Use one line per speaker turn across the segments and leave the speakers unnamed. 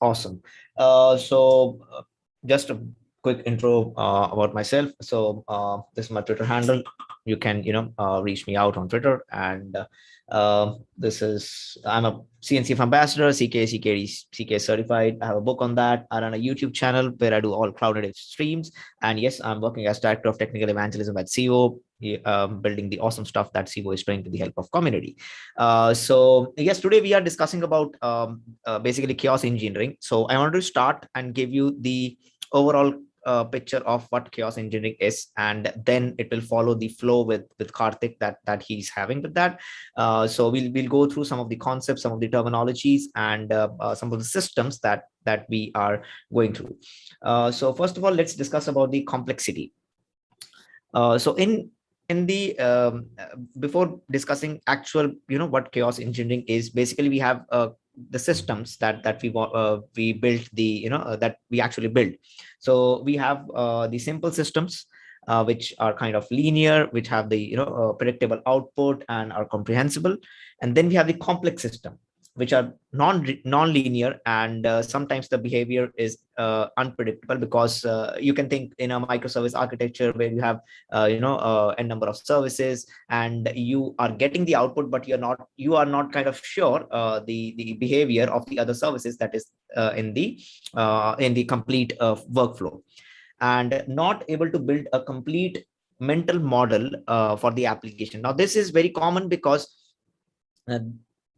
Awesome. Just a quick intro about myself. This is my Twitter handle. You can, reach me out on Twitter. And I'm a CNCF ambassador, CK certified. I have a book on that. I run a YouTube channel where I do all cloud native streams. And yes, I'm working as director of technical evangelism at Civo, building the awesome stuff that Civo is doing with the help of community. Yes, today we are discussing about basically chaos engineering. So I want to start and give you the overall picture of what chaos engineering is, and then it will follow the flow with Karthik that he's having with that. We'll go through some of the concepts, some of the terminologies, and some of the systems that we are going through. So first of all, let's discuss about the complexity. In the before discussing actual, what chaos engineering is, basically we have the systems that we built, that we actually build. So we have the simple systems, which are kind of linear, which have the predictable output and are comprehensible. And then we have the complex system, which are non-linear, and sometimes the behavior is unpredictable, because you can think in a microservice architecture where you have a number of services, and you are getting the output, but you are not kind of sure the behavior of the other services that is in the complete workflow, and not able to build a complete mental model for the application. Now this is very common because uh,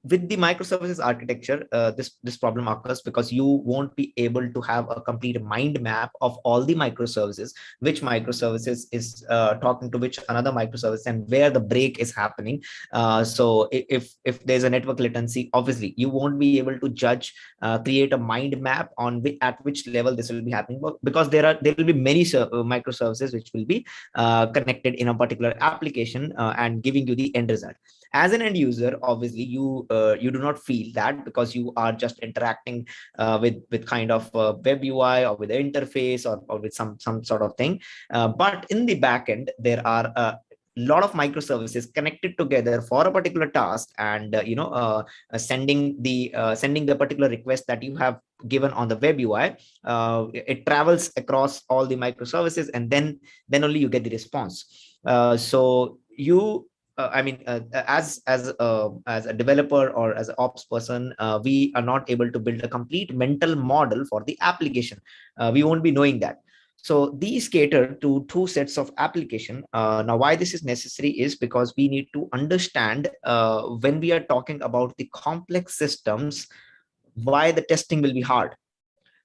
with the microservices architecture, this problem occurs because you won't be able to have a complete mind map of all the microservices, which microservices is talking to which another microservice, and where the break is happening. If there's a network latency, obviously you won't be able to judge, create a mind map on at which level this will be happening, because there will be many microservices which will be connected in a particular application, and giving you the end result. As an end user, obviously you do not feel that, because you are just interacting with kind of web UI, or with the interface, or with some sort of thing. But in the backend, there are a lot of microservices connected together for a particular task, and sending the particular request that you have given on the web UI. It travels across all the microservices, and then only you get the response. As a developer or as an ops person, we are not able to build a complete mental model for the application. We won't be knowing that. So these cater to two sets of application. Now, why this is necessary is because we need to understand, when we are talking about the complex systems, why the testing will be hard.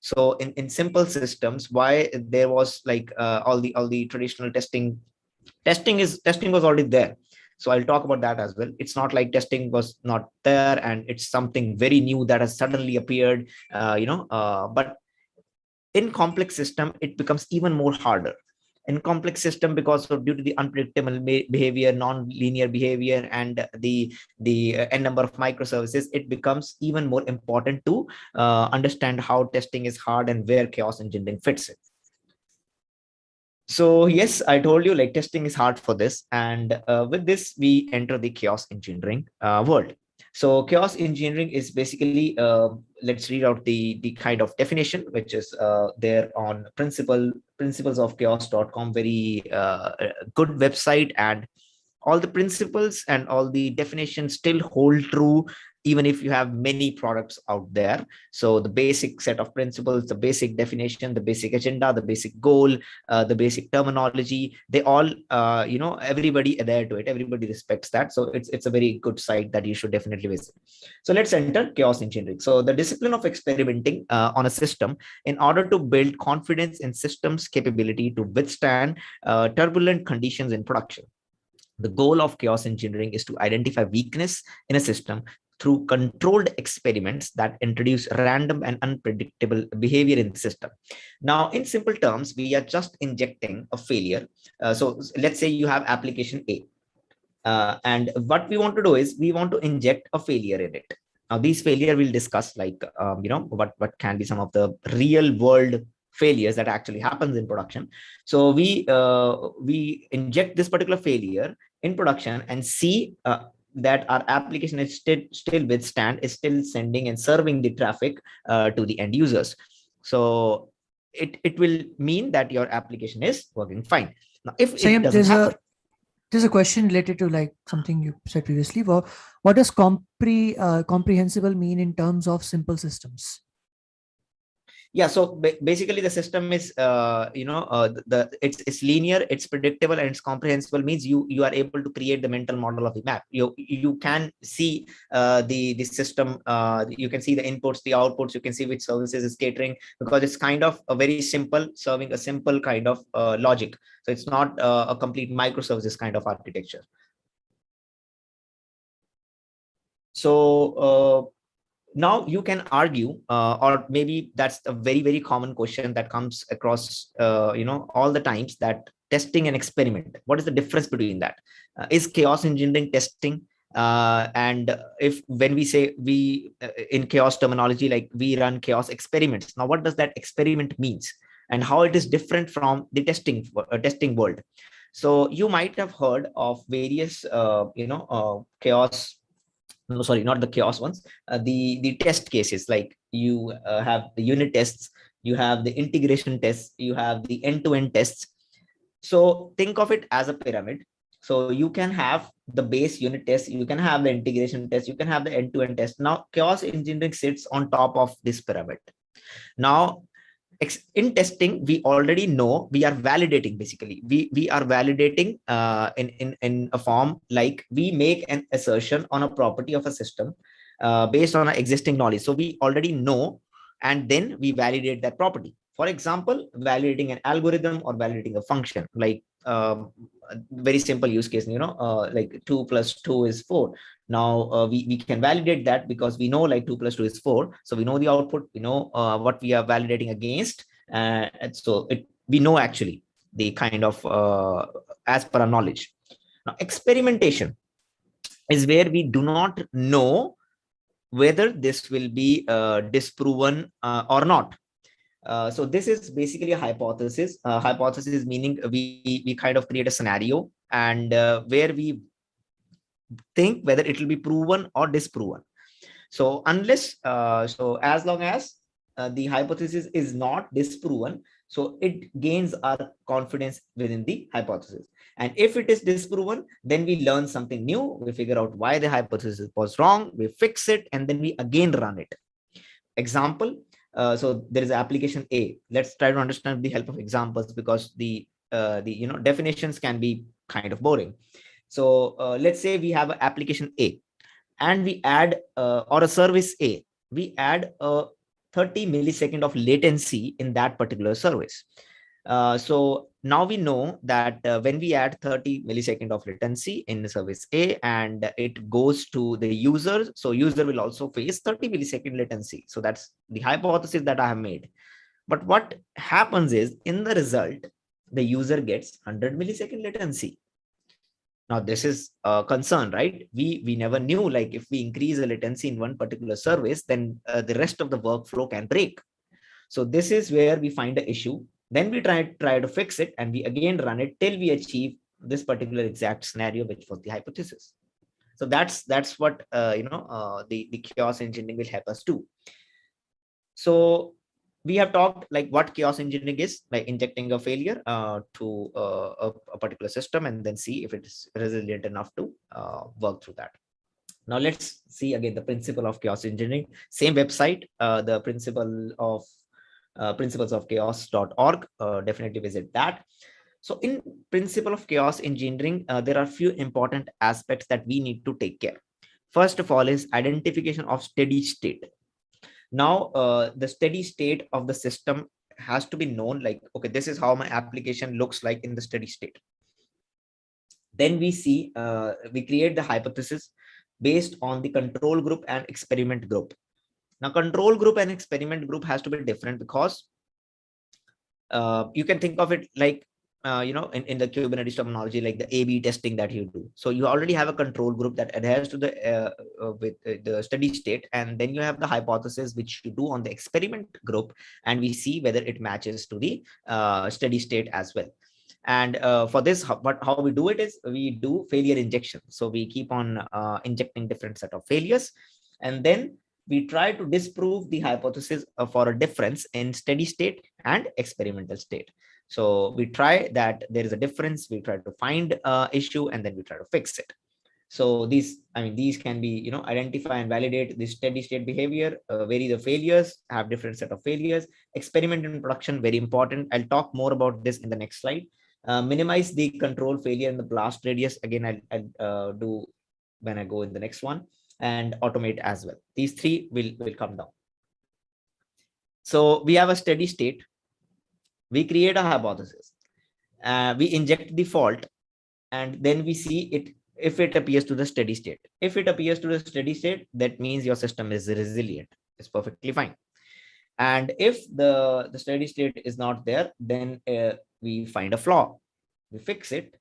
So in simple systems, why there was like all the traditional testing was already there. So I'll talk about that as well. It's not like testing was not there and it's something very new that has suddenly appeared, but in complex system, it becomes even more harder. In complex system, because of due to the unpredictable behavior, non-linear behavior, and the n number of microservices, it becomes even more important to understand how testing is hard and where chaos engineering fits it. So yes, I told you, like, testing is hard for this, and with this we enter the chaos engineering world. So chaos engineering is basically, let's read out the kind of definition which is there on principlesofchaos.com. Very good website, and all the principles and all the definitions still hold true, even if you have many products out there. So the basic set of principles, the basic definition, the basic agenda, the basic goal, the basic terminology, they all, everybody adhere to it, everybody respects that. So it's a very good site that you should definitely visit. So let's enter chaos engineering. So the discipline of experimenting on a system in order to build confidence in systems capability to withstand turbulent conditions in production. The goal of chaos engineering is to identify weakness in a system through controlled experiments that introduce random and unpredictable behavior in the system. Now, in simple terms, we are just injecting a failure. So let's say you have application A. And what we want to do is we want to inject a failure in it. Now, these failure we'll discuss, like, what can be some of the real world failures that actually happens in production. So we inject this particular failure in production and see that our application is still withstand, is still sending and serving the traffic to the end users. So it will mean that your application is working fine. Now, if it
Saiyam,
doesn't happen,
there's a question related to like something you said previously. Well, what does comprehensible mean in terms of simple systems?
yeah, so basically the system is it's linear, it's predictable, and it's comprehensible. Means you are able to create the mental model of the map. You can see the system, you can see the inputs, the outputs, you can see which services is catering, because it's kind of a very simple, serving a simple kind of logic. So it's not a complete microservices kind of architecture. So now you can argue, or maybe that's a very common question that comes across all the times, that testing and experiment, what is the difference between that? Is chaos engineering testing? And if when we say we in chaos terminology, like we run chaos experiments, now what does that experiment means, and how it is different from the testing world? So you might have heard of various chaos, no, sorry, not the chaos ones, the test cases. Like you have the unit tests, you have the integration tests, you have the end-to-end tests. So think of it as a pyramid. So you can have the base unit test, you can have the integration test, you can have the end-to-end test. Now chaos engineering sits on top of this pyramid. Now in testing, we already know we are validating. Basically we are validating in a form, like we make an assertion on a property of a system based on our existing knowledge. So we already know, and then we validate that property. For example, validating an algorithm or validating a function, like a very simple use case, like 2 plus 2 is 4. Now we can validate that because we know like 2 plus 2 is 4. So we know the output, we know what we are validating against. And so we know actually the kind of as per our knowledge. Now experimentation is where we do not know whether this will be disproven or not. So this is basically a hypothesis. Hypothesis meaning we kind of create a scenario, and where we think whether it will be proven or disproven. So unless so as long as the hypothesis is not disproven, so it gains our confidence within the hypothesis. And if it is disproven, then we learn something new, we figure out why the hypothesis was wrong, we fix it, and then we again run it. Example, so there is application A. Let's try to understand the help of examples, because the definitions can be kind of boring. So let's say we have an application A, and we add or a service A, we add a 30 millisecond of latency in that particular service. So now we know that when we add 30 millisecond of latency in service A and it goes to the user, so user will also face 30 millisecond latency. So that's the hypothesis that I have made. But what happens is, in the result, the user gets 100 millisecond latency. Now this is a concern, right? We never knew, like if we increase the latency in one particular service, then the rest of the workflow can break. So this is where we find the issue. Then we try to fix it, and we again run it till we achieve this particular exact scenario, which was the hypothesis. So that's what the chaos engineering will help us do. So we have talked like what chaos engineering is, like injecting a failure to a particular system and then see if it is resilient enough to work through that. Now let's see again the principle of chaos engineering. Same website, the principles of chaos.org. Definitely visit that. So in principle of chaos engineering, there are few important aspects that we need to take care. First of all is identification of steady state. Now the steady state of the system has to be known, like, okay, this is how my application looks like in the steady state. Then we see we create the hypothesis based on the control group and experiment group. Now control group and experiment group has to be different, because you can think of it like in the Kubernetes terminology, like the A/B testing that you do. So you already have a control group that adheres to the with the steady state, and then you have the hypothesis which you do on the experiment group, and we see whether it matches to the steady state as well. And for this, how we do it is we do failure injection. So we keep on injecting different set of failures, and then we try to disprove the hypothesis for a difference in steady state and experimental state. So we try that there is a difference, we try to find issue, and then we try to fix it. So these can be, identify and validate the steady state behavior, vary the failures, have different set of failures, experiment in production, very important. I'll talk more about this in the next slide. Minimize the control failure in the blast radius. Again, I'll do when I go in the next one, and automate as well. These three will come down. So we have a steady state. We create a hypothesis. We inject the fault, and then we see it if it appears to the steady state. If it appears to the steady state, that means your system is resilient. It's perfectly fine. And if the steady state is not there, then we find a flaw, we fix it,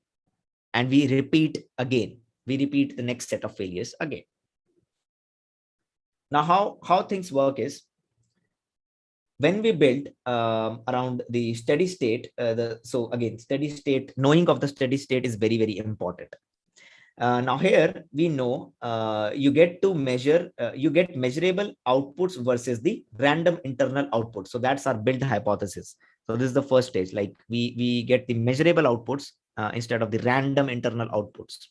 and we repeat again. We repeat the next set of failures again. Now, how things work is, when we build around the steady state, so again, steady state, knowing of the steady state is very, very important. Now here we know you get to measure, you get measurable outputs versus the random internal output. So that's our build hypothesis. So this is the first stage, like we get the measurable outputs instead of the random internal outputs.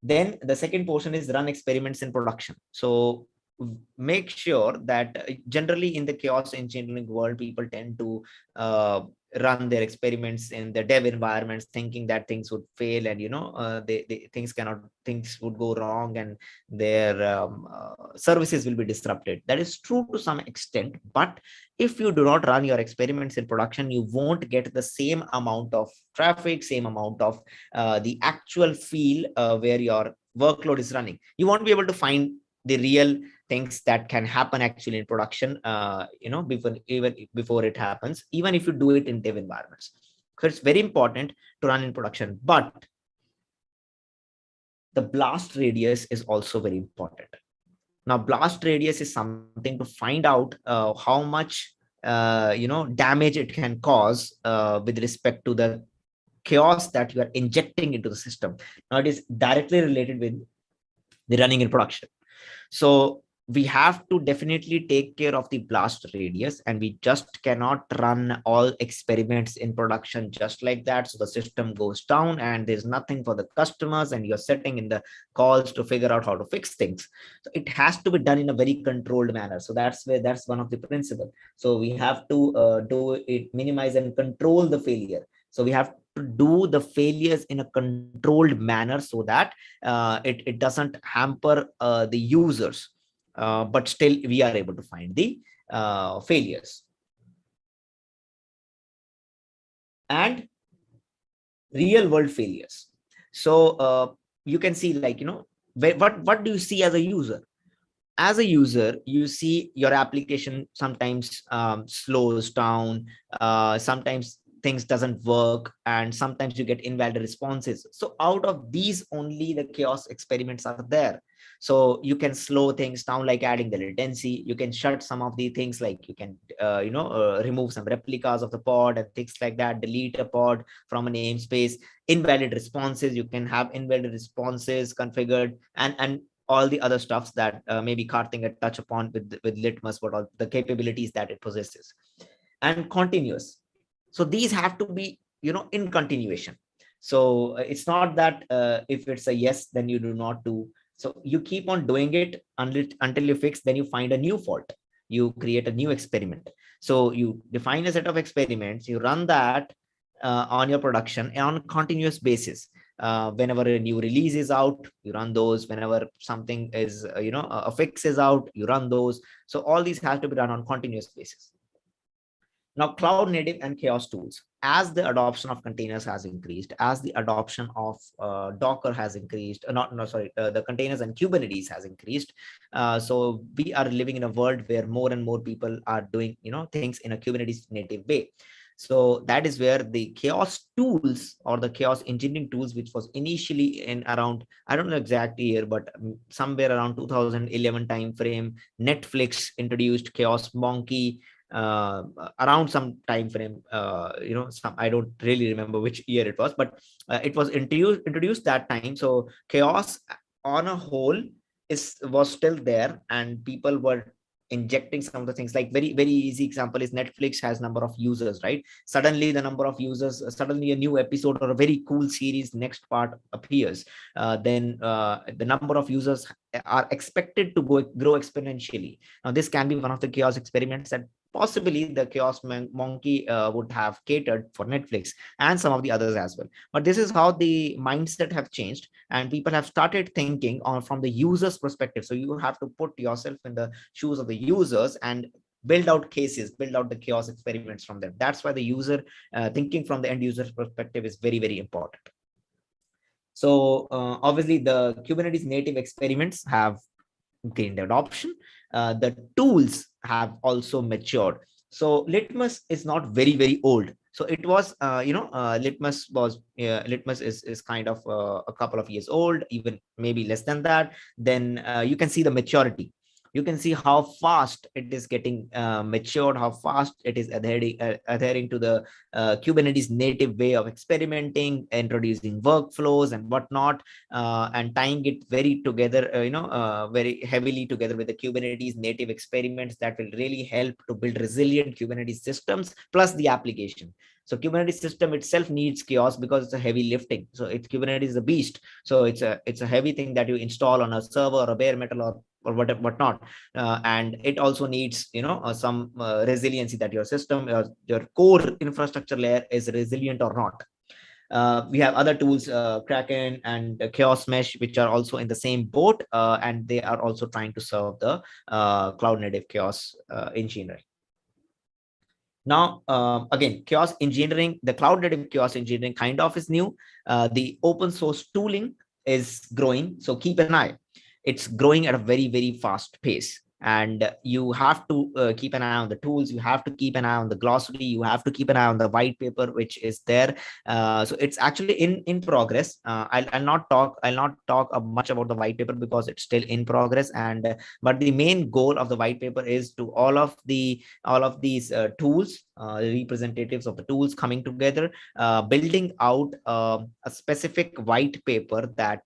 Then the second portion is run experiments in production. So make sure that generally in the chaos engineering world, people tend to run their experiments in the dev environments, thinking that things would fail, and things would go wrong, and their services will be disrupted. That is true to some extent, but if you do not run your experiments in production, you won't get the same amount of traffic, same amount of the actual feel where your workload is running. You won't be able to find the real things that can happen actually in production, before it happens, even if you do it in dev environments. So it's very important to run in production, but the blast radius is also very important. Now, blast radius is something to find out how much damage it can cause with respect to the chaos that you are injecting into the system. Now, it is directly related with the running in production. So we have to definitely take care of the blast radius, and we just cannot run all experiments in production just like that. So the system goes down and there's nothing for the customers, and you're sitting in the calls to figure out how to fix things. So it has to be done in a very controlled manner. So that's one of the principles. So we have to do it, minimize and control the failure. So we have to do the failures in a controlled manner so that it doesn't hamper the users, but still we are able to find the failures. And real world failures. So you can see, like, what do you see as a user? As a user, you see your application sometimes slows down, sometimes things doesn't work, and sometimes you get invalid responses. So out of these, only the chaos experiments are there. So you can slow things down, like adding the latency. You can shut some of the things, like you can remove some replicas of the pod and things like that, delete a pod from a namespace. Invalid responses, you can have invalid responses configured, and all the other stuffs that maybe Karthik had touched upon with Litmus, but all the capabilities that it possesses. And continuous. So these have to be, in continuation. So it's not that if it's a yes, then you do not do. So you keep on doing it until you fix, then you find a new fault. You create a new experiment. So you define a set of experiments, you run that on your production on a continuous basis. Whenever a new release is out, you run those. Whenever something is, a fix is out, you run those. So all these have to be done on continuous basis. Now, cloud native and chaos tools. As the adoption of containers has increased, as the adoption of Docker has increased, the containers and Kubernetes has increased. So we are living in a world where more and more people are doing, things in a Kubernetes native way. So that is where the chaos tools, or the chaos engineering tools, which was initially in around, I don't know exact year, but somewhere around 2011 timeframe, Netflix introduced Chaos Monkey. around some time frame. I don't really remember which year it was, but it was introduced that time. So chaos on a whole was still there, and people were injecting some of the things. Like very easy example is Netflix has number of users, right? Suddenly the number of users, suddenly a new episode or a very cool series next part appears, then the number of users are expected to grow exponentially. Now this can be one of the chaos experiments that possibly the chaos monkey would have catered for Netflix and some of the others as well. But this is how the mindset have changed, and people have started thinking on from the user's perspective. So you have to put yourself in the shoes of the users and build out cases, build out the chaos experiments from them. That's why the user thinking from the end user's perspective is very important. So obviously the Kubernetes native experiments have gained adoption. The tools have also matured. So Litmus is not very old. So it was, Litmus is kind of a couple of years old, even maybe less than that. Then you can see the maturity. You can see how fast it is getting matured, how fast it is adhering to the Kubernetes native way of experimenting, introducing workflows and whatnot, and tying it very together, very heavily together with the Kubernetes native experiments that will really help to build resilient Kubernetes systems plus the application. So Kubernetes system itself needs chaos because it's a heavy lifting. So it's Kubernetes is a beast. So it's a heavy thing that you install on a server or a bare metal or whatnot, and it also needs some resiliency, that your system, your core infrastructure layer is resilient or not. We have other tools, Kraken and Chaos Mesh, which are also in the same boat, and they are also trying to serve the cloud native chaos engineering. Now, again, chaos engineering, the cloud native chaos engineering kind of is new. The open source tooling is growing. So keep an eye. It's growing at a very fast pace. And you have to keep an eye on the tools. You have to keep an eye on the glossary. You have to keep an eye on the white paper, which is there. So it's actually in progress. I'll not talk much about the white paper because it's still in progress. And but the main goal of the white paper is to all of these tools, representatives of the tools coming together, building out a specific white paper that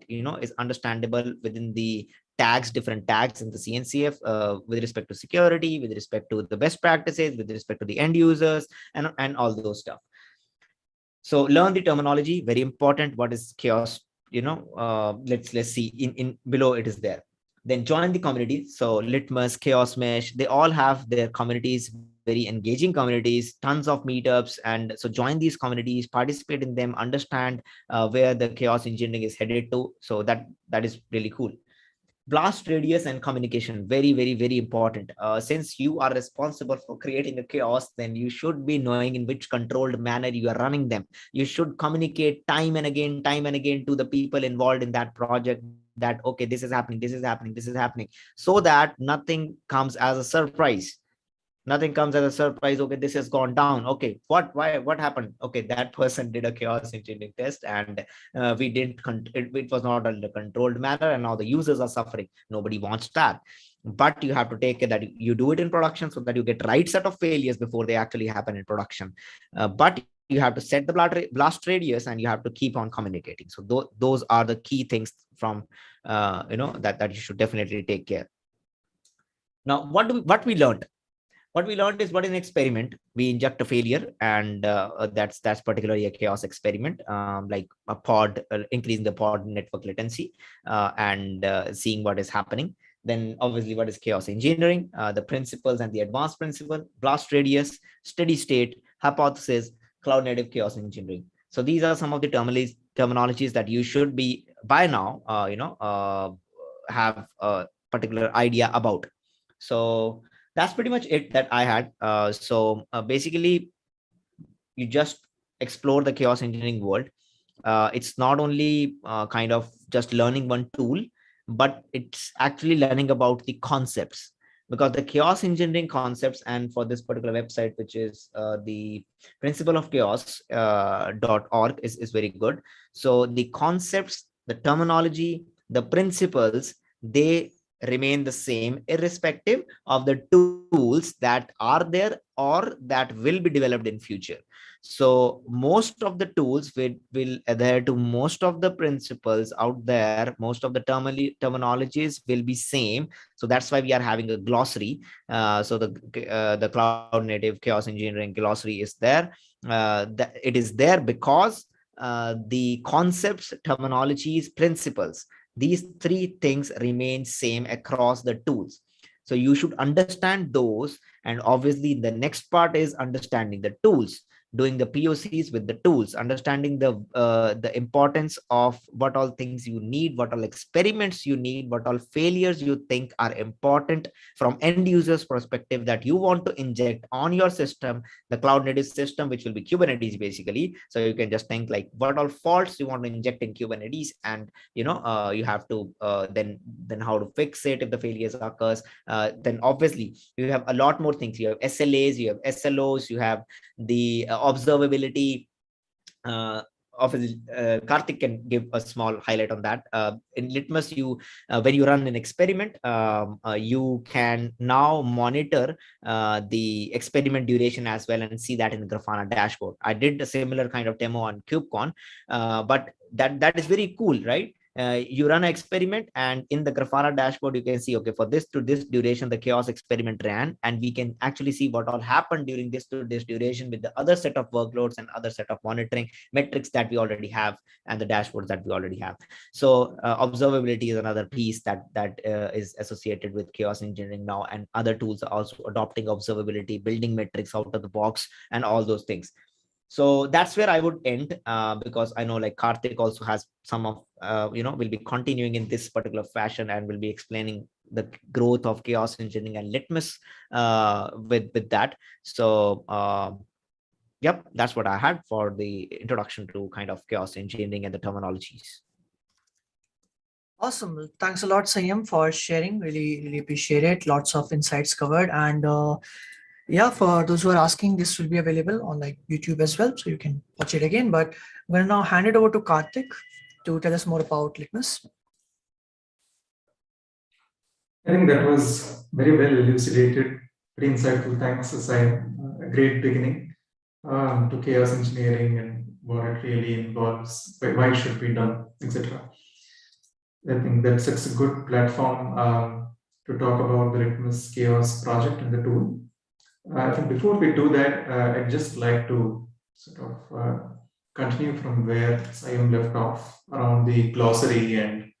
is understandable within the tags, different tags in the CNCF, with respect to security, with respect to the best practices, with respect to the end users, and all those stuff. So learn the terminology, very important. What is chaos? Let's see. In below it is there. Then join the community. So Litmus, Chaos Mesh, they all have their communities, very engaging communities, tons of meetups. And so join these communities, participate in them, understand where the chaos engineering is headed to. So that is really cool. Blast radius and communication, very important. Since you are responsible for creating a chaos, then you should be knowing in which controlled manner you are running them. You should communicate time and again to the people involved in that project, that okay, this is happening, so that nothing comes as a surprise. Okay, this has gone down. Okay, what happened? Okay, that person did a chaos engineering test, and we didn't it was not under controlled manner, and now the users are suffering. Nobody wants that. But you have to take care that you do it in production, so that you get right set of failures before they actually happen in production. But you have to set the blast radius, and you have to keep on communicating. So those are the key things from that you should definitely take care. Now, what we learned? What we learned is, what is an experiment? We inject a failure, and that's particularly a chaos experiment, like a pod, increasing the pod network latency, and seeing what is happening. Then obviously, what is chaos engineering? The principles and the advanced principle, blast radius, steady state, hypothesis, cloud native chaos engineering. So these are some of the terminologies that you should be by now, have a particular idea about. So that's pretty much it that I had. Basically, you just explore the chaos engineering world. It's not only kind of just learning one tool, but it's actually learning about the concepts, because the chaos engineering concepts, and for this particular website, which is the principle of chaos .org, is very good. So the concepts, the terminology, the principles, they remain the same irrespective of the tools that are there or that will be developed in future. So most of the tools will adhere to most of the principles out there. Most of the terminologies will be same. So that's why we are having a glossary. So the cloud native chaos engineering glossary is there. It is there because the concepts, terminologies, principles, these three things remain same across the tools. So you should understand those, and obviously the next part is understanding the tools, doing the POCs with the tools, understanding the importance of what all things you need, what all experiments you need, what all failures you think are important from end users perspective that you want to inject on your system, the cloud native system, which will be Kubernetes basically. So you can just think like what all faults you want to inject in Kubernetes, and you have to then how to fix it if the failures occurs. Then obviously you have a lot more things. You have SLAs, you have SLOs, you have the observability. Obviously, Karthik can give a small highlight on that. In Litmus, when you run an experiment, you can now monitor the experiment duration as well and see that in the Grafana dashboard. I did a similar kind of demo on KubeCon, but that is very cool, right? You run an experiment, and in the Grafana dashboard you can see, okay, for this to this duration the chaos experiment ran, and we can actually see what all happened during this to this duration with the other set of workloads and other set of monitoring metrics that we already have, and the dashboards that we already have. So observability is another piece that is associated with chaos engineering now, and other tools are also adopting observability, building metrics out of the box, and all those things. So that's where I would end, because I know like Karthik also has some of will be continuing in this particular fashion and will be explaining the growth of chaos engineering and Litmus with that. So yep, that's what I had for the introduction to kind of chaos engineering and the terminologies.
Awesome. Thanks a lot, Saiyam, for sharing. Really appreciate it. Lots of insights covered. And yeah, for those who are asking, this will be available on like YouTube as well, so you can watch it again. But I'm going to now hand it over to Karthik to tell us more about Litmus.
I think that was very well elucidated, very insightful. Thanks, Saiyam. A great beginning to chaos engineering and what it really involves, why it should be done, etc. I think that sets a good platform to talk about the Litmus Chaos project and the tool. I think before we do that, I'd just like to sort of continue from where Saiyam left off around the glossary and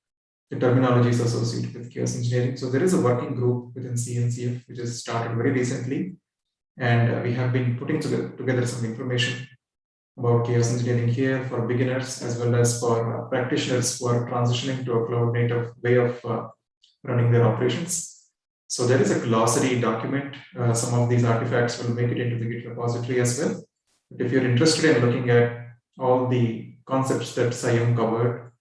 the terminologies associated with chaos engineering. So there is a working group within CNCF which has started very recently, and we have been putting together some information about chaos engineering here for beginners as well as for practitioners who are transitioning to a cloud native way of running their operations. So there is a glossary document. Some of these artifacts will make it into the Git repository as well. But if you're interested in looking at all the concepts that Saiyam covered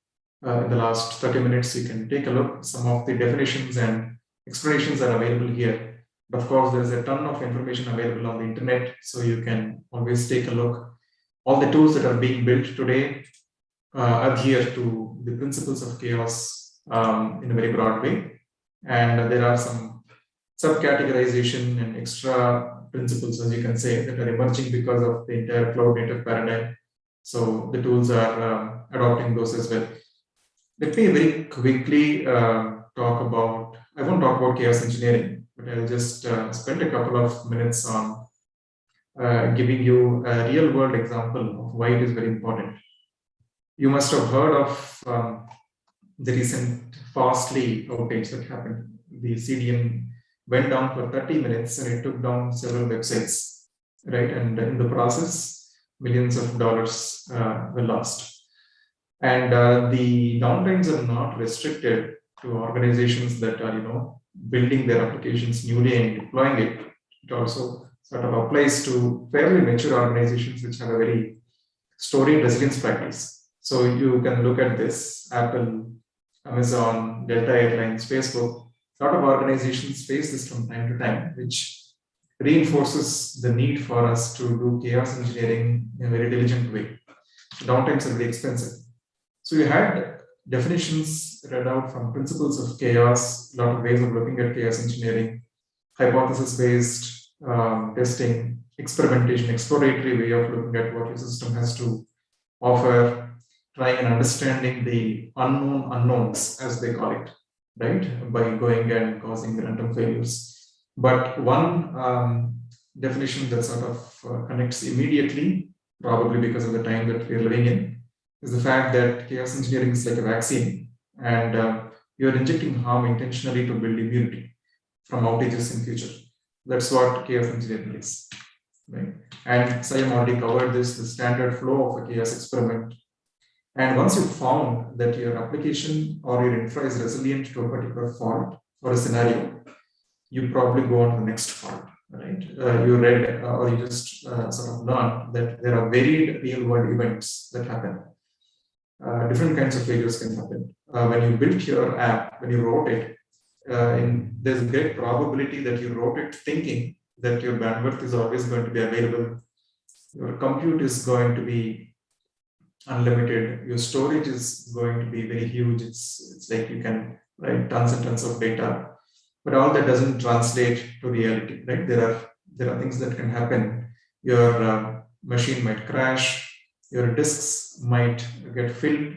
in the last 30 minutes, you can take a look. Some of the definitions and explanations are available here. But of course, there is a ton of information available on the internet, so you can always take a look. All the tools that are being built today adhere to the principles of chaos in a very broad way. And there are some subcategorization and extra principles, as you can say, that are emerging because of the entire cloud native paradigm. So the tools are adopting those as well. Let me very quickly talk about, I won't talk about chaos engineering, but I'll just spend a couple of minutes on giving you a real world example of why it is very important. You must have heard of the recent Fastly outage that happened. The CDN went down for 30 minutes and it took down several websites, right? And in the process, millions of dollars were lost. And the downtimes are not restricted to organizations that are, building their applications newly and deploying it. It also sort of applies to fairly mature organizations which have a very storied resilience practice. So you can look at this: Apple, Amazon, Delta Airlines, Facebook. A lot of organizations face this from time to time, which reinforces the need for us to do chaos engineering in a very diligent way. Downtimes are very expensive. So you had definitions read out from principles of chaos, a lot of ways of looking at chaos engineering, hypothesis-based testing, experimentation, exploratory way of looking at what your system has to offer, trying and understanding the unknown unknowns, as they call it, right, by going and causing random failures. But one definition that sort of connects immediately, probably because of the time that we're living in, is the fact that chaos engineering is like a vaccine, and you're injecting harm intentionally to build immunity from outages in future. That's what chaos engineering is, right? And Saiyam already covered this, the standard flow of a chaos experiment. And once you've found that your application or your infra is resilient to a particular fault or a scenario, you probably go on to the next fault, right? You read or you just sort of learned that there are varied real world events that happen. Different kinds of failures can happen. When you built your app, when you wrote it, there's a great probability that you wrote it thinking that your bandwidth is always going to be available. Your compute is going to be unlimited. Your storage is going to be very huge. It's like you can write tons and tons of data, but all that doesn't translate to reality, right? There are things that can happen. Your machine might crash. Your disks might get filled.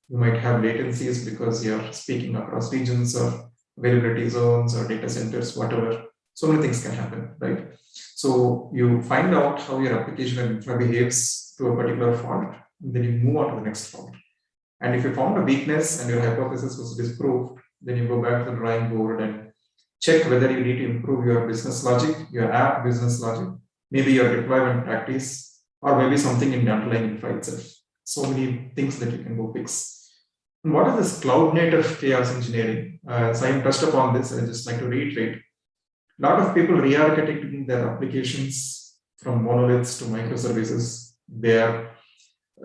You might have latencies because you're speaking across regions or availability zones or data centers, whatever. So many things can happen, right? So you find out how your application and infra behaves to a particular fault, and then you move on to the next fault. And if you found a weakness and your hypothesis was disproved, then you go back to the drawing board and check whether you need to improve your business logic, your app business logic, maybe your deployment practice, or maybe something in the underlying infra itself. So many things that you can go fix. And what is this cloud native chaos engineering? Saiyam touched upon this, and I just like to reiterate. A lot of people re-architecting their applications from monoliths to microservices. They've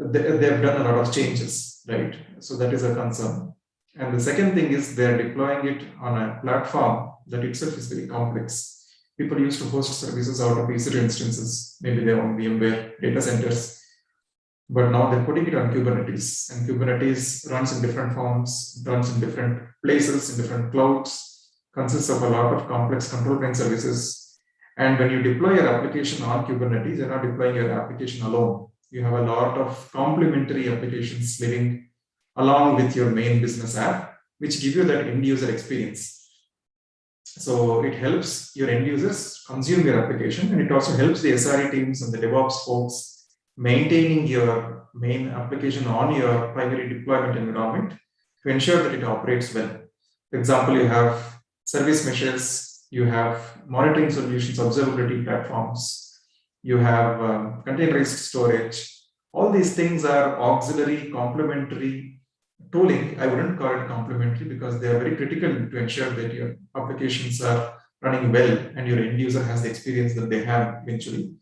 done a lot of changes, right? So that is a concern. And the second thing is they're deploying it on a platform that itself is very complex. People used to host services out of EC2 instances, maybe their own VMware data centers, but now they're putting it on Kubernetes, and Kubernetes runs in different forms, runs in different places, in different clouds, consists of a lot of complex control plane services. And when you deploy your application on Kubernetes, you're not deploying your application alone. You have a lot of complementary applications living along with your main business app, which give you that end user experience. So it helps your end users consume your application, and it also helps the SRE teams and the DevOps folks maintaining your main application on your primary deployment environment to ensure that it operates well. For example, you have service meshes, you have monitoring solutions, observability platforms, you have containerized storage. All these things are auxiliary, complementary tooling. I wouldn't call it complementary because they are very critical to ensure that your applications are running well and your end user has the experience that they have eventually.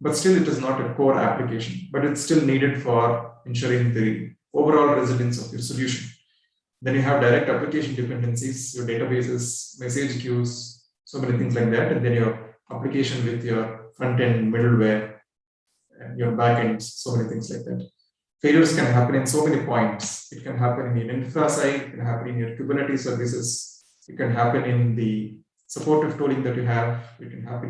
But still, it is not a core application, but it's still needed for ensuring the overall resilience of your solution. Then you have direct application dependencies, your databases, message queues, so many things like that. And then your application with your front end, middleware, and your backends, so many things like that. Failures can happen in so many points. It can happen in your infra side, it can happen in your Kubernetes services, it can happen in the supportive tooling that you have, it can happen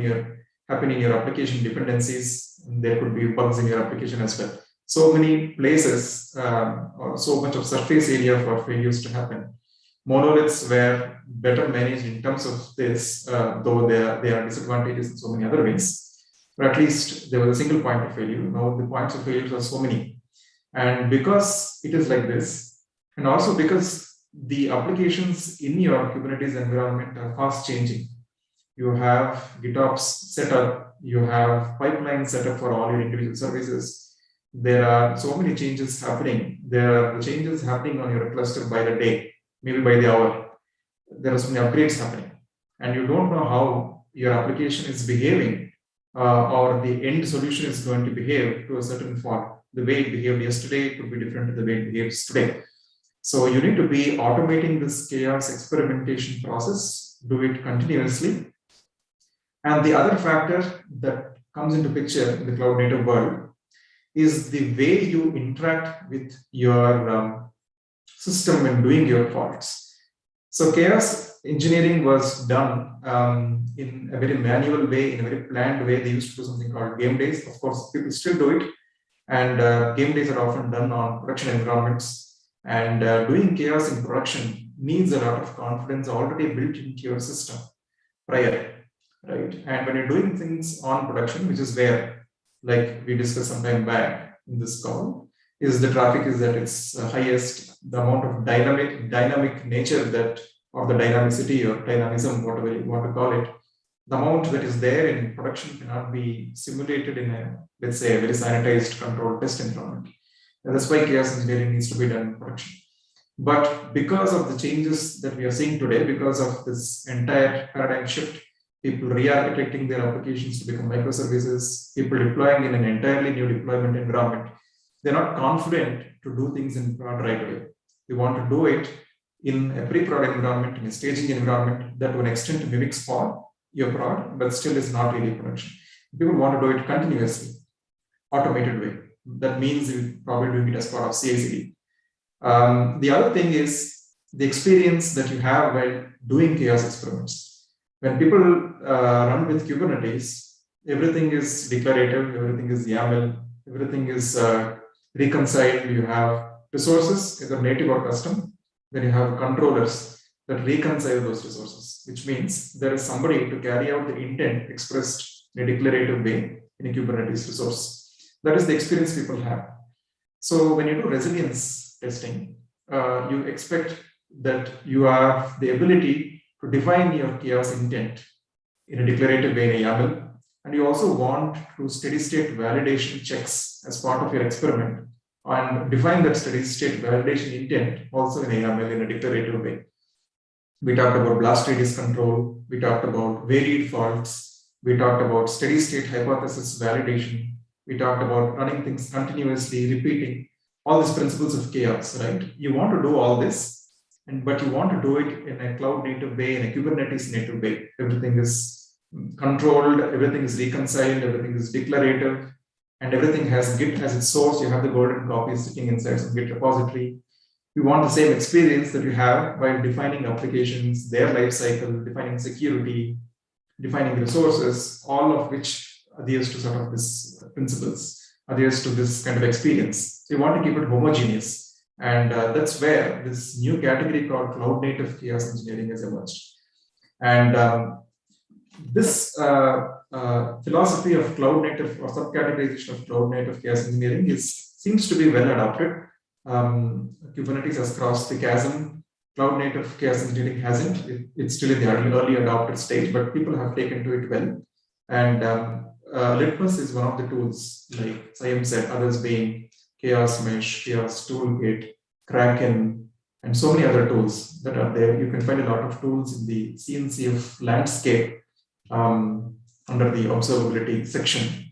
in your application dependencies, and there could be bugs in your application as well. So many places, or so much of surface area for failures to happen. Monoliths were better managed in terms of this, though there are disadvantages in so many other ways. But at least there was a single point of failure. Now the points of failure are so many. And because it is like this, and also because the applications in your Kubernetes environment are fast changing. You have GitOps set up, you have pipelines set up for all your individual services. There are so many changes happening. There are the changes happening on your cluster by the day, maybe by the hour. There are so many upgrades happening, and you don't know how your application is behaving or the end solution is going to behave to a certain fault. The way it behaved yesterday could be different to the way it behaves today. So you need to be automating this chaos experimentation process, do it continuously. And the other factor that comes into picture in the cloud native world is the way you interact with your system when doing your faults. So chaos engineering was done in a very manual way, in a very planned way. They used to do something called game days. Of course, people still do it. And game days are often done on production environments. And doing chaos in production needs a lot of confidence already built into your system prior, right? And when you're doing things on production, which is where, like we discussed some time back in this call, is the traffic is at its highest, the amount of dynamic nature that, or the dynamicity or dynamism, whatever you want to call it, the amount that is there in production cannot be simulated in a, let's say, a very sanitized, controlled test environment. And that's why chaos engineering needs to be done in production. But because of the changes that we are seeing today, because of this entire paradigm shift, people re-architecting their applications to become microservices, people deploying in an entirely new deployment environment, they're not confident to do things in prod right away. They want to do it in a pre-prod environment, in a staging environment that to an extent mimics your prod, but still is not really production. People want to do it continuously, automated way. That means you're probably doing it as part of CI/CD. The other thing is the experience that you have while doing chaos experiments. When people run with Kubernetes, everything is declarative, everything is YAML, everything is reconciled. You have resources, either native or custom. Then you have controllers that reconcile those resources, which means there is somebody to carry out the intent expressed in a declarative way in a Kubernetes resource. That is the experience people have. So when you do resilience testing, you expect that you have the ability to define your chaos intent in a declarative way in a YAML. And you also want to steady state validation checks as part of your experiment and define that steady state validation intent also in a YAML in a declarative way. We talked about blast radius control. We talked about varied faults. We talked about steady state hypothesis validation. We talked about running things continuously, repeating all these principles of chaos, right? You want to do all this, but you want to do it in a cloud native way, in a Kubernetes native way. Everything is controlled, everything is reconciled, everything is declarative, and everything has Git as its source. You have the golden copy sitting inside some Git repository. You want the same experience that you have while defining applications, their life cycle, defining security, defining resources, all of which adheres to sort of this principles, adheres to this kind of experience. So you want to keep it homogeneous. And that's where this new category called cloud native chaos engineering has emerged. And this philosophy of cloud native or subcategorization of cloud native chaos engineering seems to be well adopted. Kubernetes has crossed the chasm. Cloud native chaos engineering hasn't. It's still in the early adopted stage, but people have taken to it well. And Litmus is one of the tools, like Saiyam said, others being Chaos Mesh, Chaos Toolkit, Kraken, and so many other tools that are there. You can find a lot of tools in the CNC of landscape under the observability section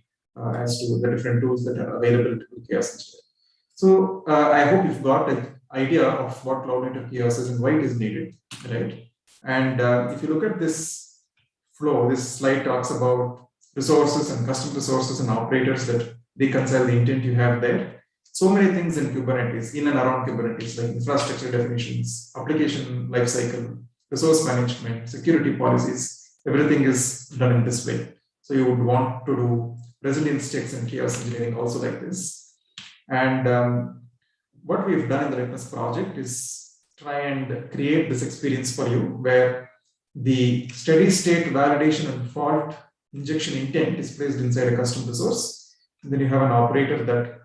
as to the different tools that are available to chaos engineering. So I hope you've got an idea of what cloud native chaos is and why it is needed, right? And if you look at this flow, this slide talks about resources and custom resources and operators that reconcile the intent you have there. So many things in Kubernetes, in and around Kubernetes, like infrastructure definitions, application lifecycle, resource management, security policies, everything is done in this way. So you would want to do resilience checks and chaos engineering also like this. And what we've done in the Litmus project is try and create this experience for you where the steady state validation and fault injection intent is placed inside a custom resource. And then you have an operator that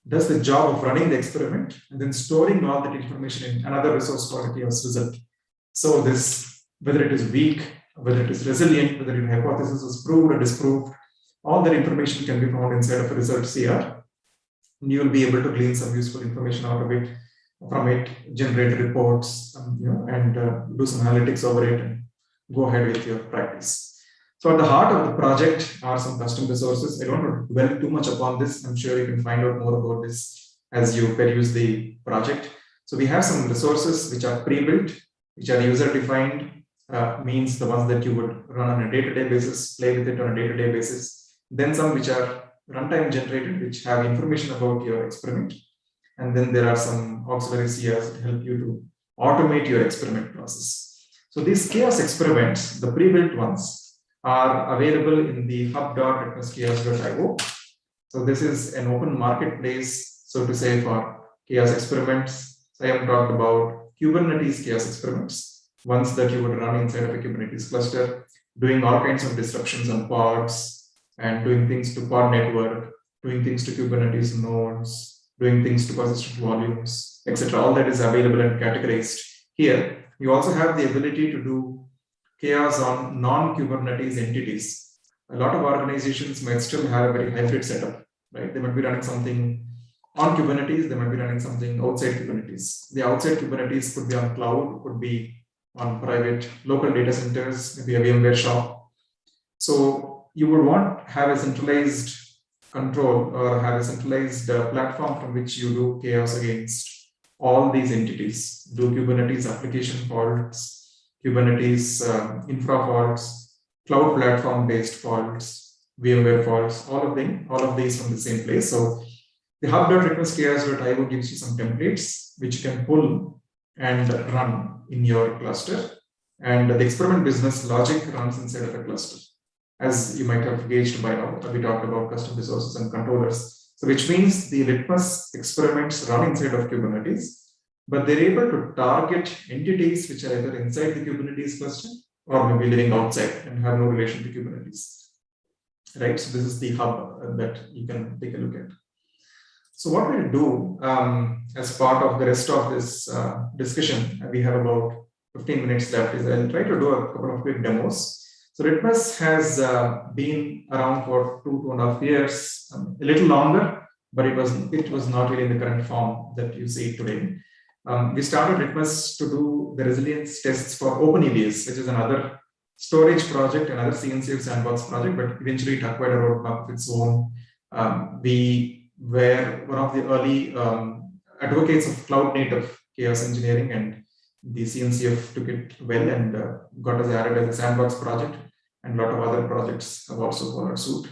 does the job of running the experiment and then storing all that information in another resource called a chaos result. So this, whether it is weak, whether it is resilient, whether your hypothesis is proved or disproved, all that information can be found inside of a result CR. And you will be able to glean some useful information out of it, from it, generate reports, and do some analytics over it and go ahead with your practice. So at the heart of the project are some custom resources. I don't want to dwell too much upon this. I'm sure you can find out more about this as you peruse the project. So we have some resources which are pre-built, which are user-defined, means the ones that you would run on a day-to-day basis, play with it on a day-to-day basis. Then some which are runtime generated, which have information about your experiment. And then there are some auxiliary CRs that help you to automate your experiment process. So these chaos experiments, the pre-built ones, are available in the hub.litmuschaos.io. So this is an open marketplace, so to say, for chaos experiments. Saiyam talked about Kubernetes chaos experiments, ones that you would run inside of a Kubernetes cluster, doing all kinds of disruptions on pods and doing things to pod network, doing things to Kubernetes nodes, doing things to persistent volumes, etc. All that is available and categorized here. You also have the ability to do chaos on non-Kubernetes entities. A lot of organizations might still have a very hybrid setup, right? They might be running something on Kubernetes, they might be running something outside Kubernetes. The outside Kubernetes could be on cloud, could be on private local data centers, maybe a VMware shop. So you would want to have a centralized control or have a centralized platform from which you do chaos against all these entities. Do Kubernetes application faults, Kubernetes infra faults, cloud platform based faults, VMware faults, all of these from the same place. So the hub.litmuschaos.io gives you some templates which you can pull and run in your cluster. And the experiment business logic runs inside of a cluster. As you might have gauged by now, we talked about custom resources and controllers. So which means the Litmus experiments run inside of Kubernetes, but they're able to target entities which are either inside the Kubernetes cluster or maybe living outside and have no relation to Kubernetes. Right, so this is the hub that you can take a look at. So what we'll do as part of the rest of this discussion, we have about 15 minutes left, is I'll try to do a couple of quick demos. So Litmus has been around for 2.5 years, a little longer, but it was not really in the current form that you see today. We started Litmus to do the resilience tests for OpenEBS, which is another storage project, another CNCF sandbox project, but eventually it acquired a roadmap of its own. We were one of the early advocates of cloud native chaos engineering, and the CNCF took it well and got us added as a sandbox project, and a lot of other projects have also followed suit.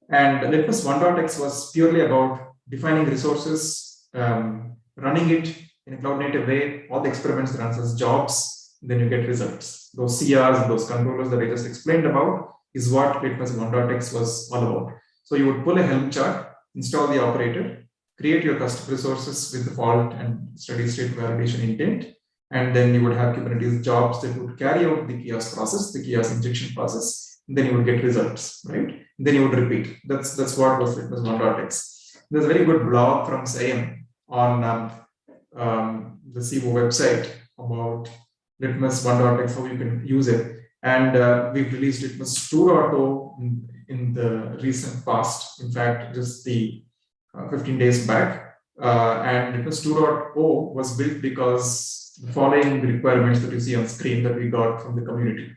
And Litmus 1.x was purely about defining resources, running it in a cloud native way. All the experiments runs as jobs, then you get results. Those CRs, those controllers that I just explained about is what Litmus 1.x was all about. So you would pull a Helm chart, install the operator, create your custom resources with the fault and steady state validation intent, and then you would have Kubernetes jobs that would carry out the chaos process, the chaos injection process, and then you would get results, right? And then you would repeat. That's what was Litmus 1.x. There's a very good blog from Saiyam on the Civo website about Litmus 1.x, how you can use it. And we've released Litmus 2.0 in the recent past, in fact, just the 15 days back. And Litmus 2.0 was built because the following requirements that you see on screen that we got from the community.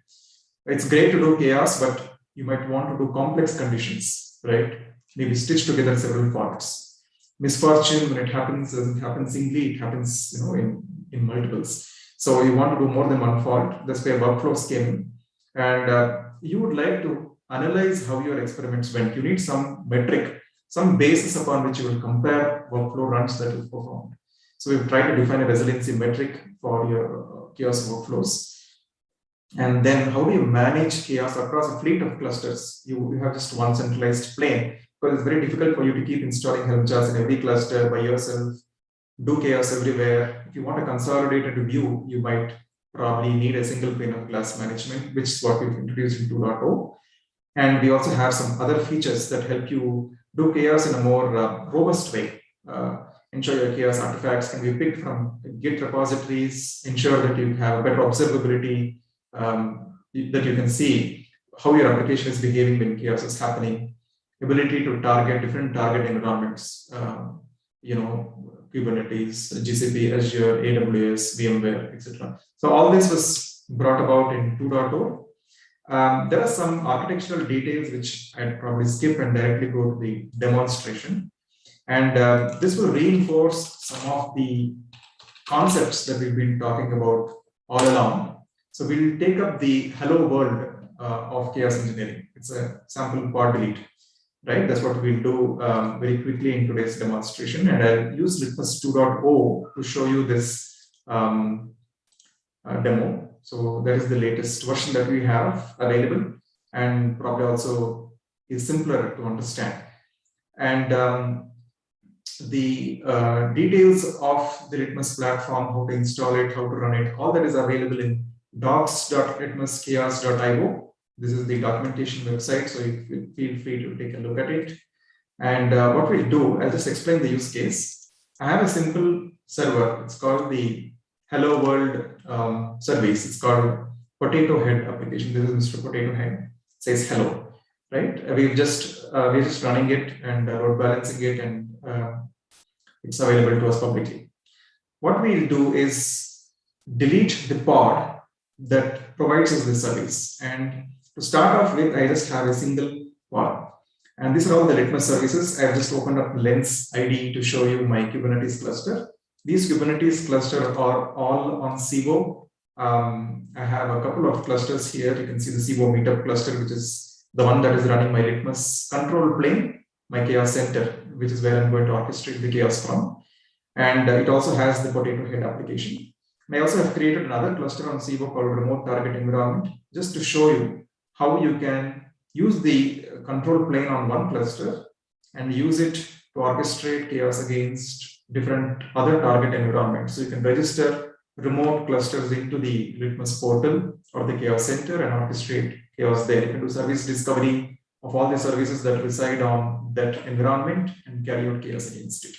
It's great to do chaos, but you might want to do complex conditions, right? Maybe stitch together several faults. Misfortune, when it happens, doesn't happen singly, it happens, in multiples. So you want to do more than one fault. That's where workflows came in. And you would like to analyze how your experiments went. You need some metric, some basis upon which you will compare workflow runs that you've performed. So we've tried to define a resiliency metric for your chaos workflows. And then how do you manage chaos across a fleet of clusters? You have just one centralized plane, because it's very difficult for you to keep installing Helm charts in every cluster by yourself, do chaos everywhere. If you want to consolidate into view, you might probably need a single pane of glass management, which is what we've introduced in 2.0. And we also have some other features that help you do chaos in a more robust way. Ensure your chaos artifacts can be picked from Git repositories, ensure that you have better observability, that you can see how your application is behaving when chaos is happening, ability to target different target environments, Kubernetes, GCP, Azure, AWS, VMware, etc. So all this was brought about in 2.0. There are some architectural details which I'd probably skip and directly go to the demonstration. And this will reinforce some of the concepts that we've been talking about all along. So we'll take up the hello world of chaos engineering. It's a sample pod delete. right? That's what we'll do very quickly in today's demonstration. And I'll use Litmus 2.0 to show you this demo. So that is the latest version that we have available, and probably also is simpler to understand. And the details of the Litmus platform, how to install it, how to run it, all that is available in docs.litmuschaos.io. This is the documentation website, so you feel free to take a look at it. And what we'll do, I'll just explain the use case. I have a simple server. It's called the Hello World service. It's called Potato Head application. This is Mr. Potato Head. It says hello, right? We're just running it and load balancing it, and it's available to us publicly. What we'll do is delete the pod that provides us this service. And to start off with, I just have a single pod. And these are all the Litmus services. I've just opened up Lens IDE to show you my Kubernetes cluster. These Kubernetes clusters are all on Civo. I have a couple of clusters here. You can see the Civo Meetup cluster, which is the one that is running my Litmus control plane, my chaos center, which is where I'm going to orchestrate the chaos from. And it also has the Potato Head application. And I also have created another cluster on Civo called Remote Target Environment, just to show you how you can use the control plane on one cluster and use it to orchestrate chaos against different other target environments. So you can register remote clusters into the Litmus portal or the chaos center and orchestrate chaos there. You can do service discovery of all the services that reside on that environment and carry out chaos against it.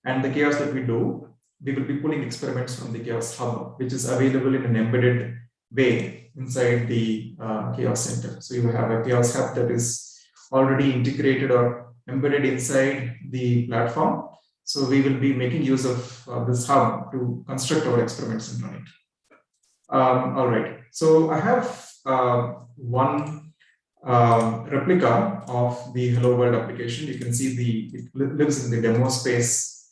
And the chaos that we do, we will be pulling experiments from the chaos hub, which is available in an embedded way inside the chaos center. So you have a chaos hub that is already integrated or embedded inside the platform. So we will be making use of this hub to construct our experiments and run it. All right. So I have one replica of the Hello World application. You can see it lives in the demo space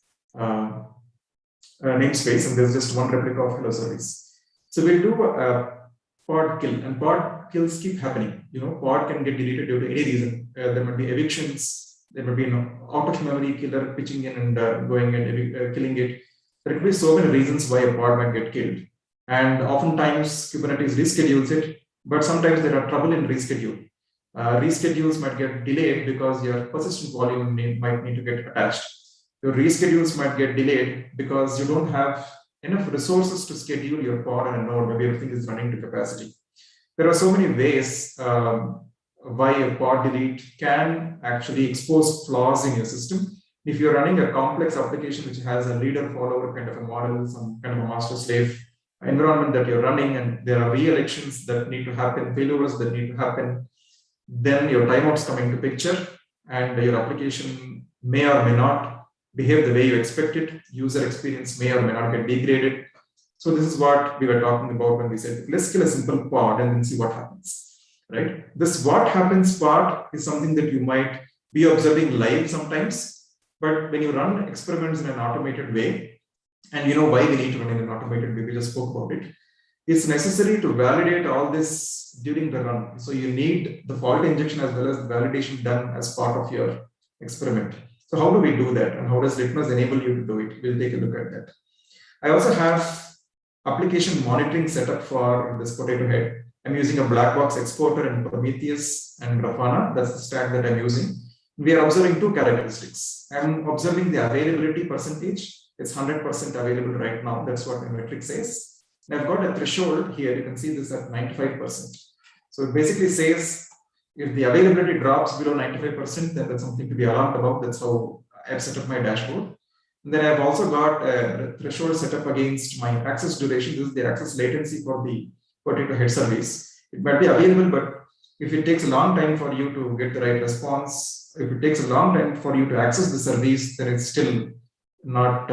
namespace, and there's just one replica of Hello Service. So we'll do a pod kill, and pod kills keep happening. Pod can get deleted due to any reason. There might be evictions. There may be an out-of-memory killer pitching in and going and killing it. There could be so many reasons why a pod might get killed. And oftentimes Kubernetes reschedules it, but sometimes there are trouble in reschedule. Reschedules might get delayed because your persistent volume might need to get attached. Your reschedules might get delayed because you don't have enough resources to schedule your pod on a node. Maybe everything is running to capacity. There are so many ways why a pod delete can actually expose flaws in your system. If you're running a complex application which has a leader-follower kind of a model, some kind of a master-slave environment that you're running, and there are re-elections that need to happen, failures that need to happen, then your timeouts come into picture, and your application may or may not behave the way you expect it. User experience may or may not get degraded. So this is what we were talking about when we said, let's kill a simple pod and then see what happens. Right? This what happens part is something that you might be observing live sometimes, but when you run experiments in an automated way, and you know why we need to run in an automated way, we just spoke about it, it's necessary to validate all this during the run. So you need the fault injection as well as the validation done as part of your experiment. So how do we do that, and how does Litmus enable you to do it? We'll take a look at that. I also have application monitoring setup for this Potato Head. I'm using a black box exporter in Prometheus and Grafana. That's the stack that I'm using. We are observing two characteristics. I'm observing the availability percentage. It's 100% available right now. That's what my metric says. And I've got a threshold here. You can see this at 95%. So it basically says if the availability drops below 95%, then that's something to be alarmed about. That's how I've set up my dashboard. And then I've also got a threshold set up against my access duration. This is the access latency for the Potato Head service. It might be available, but if it takes a long time for you to get the right response, if it takes a long time for you to access the service, then it's still not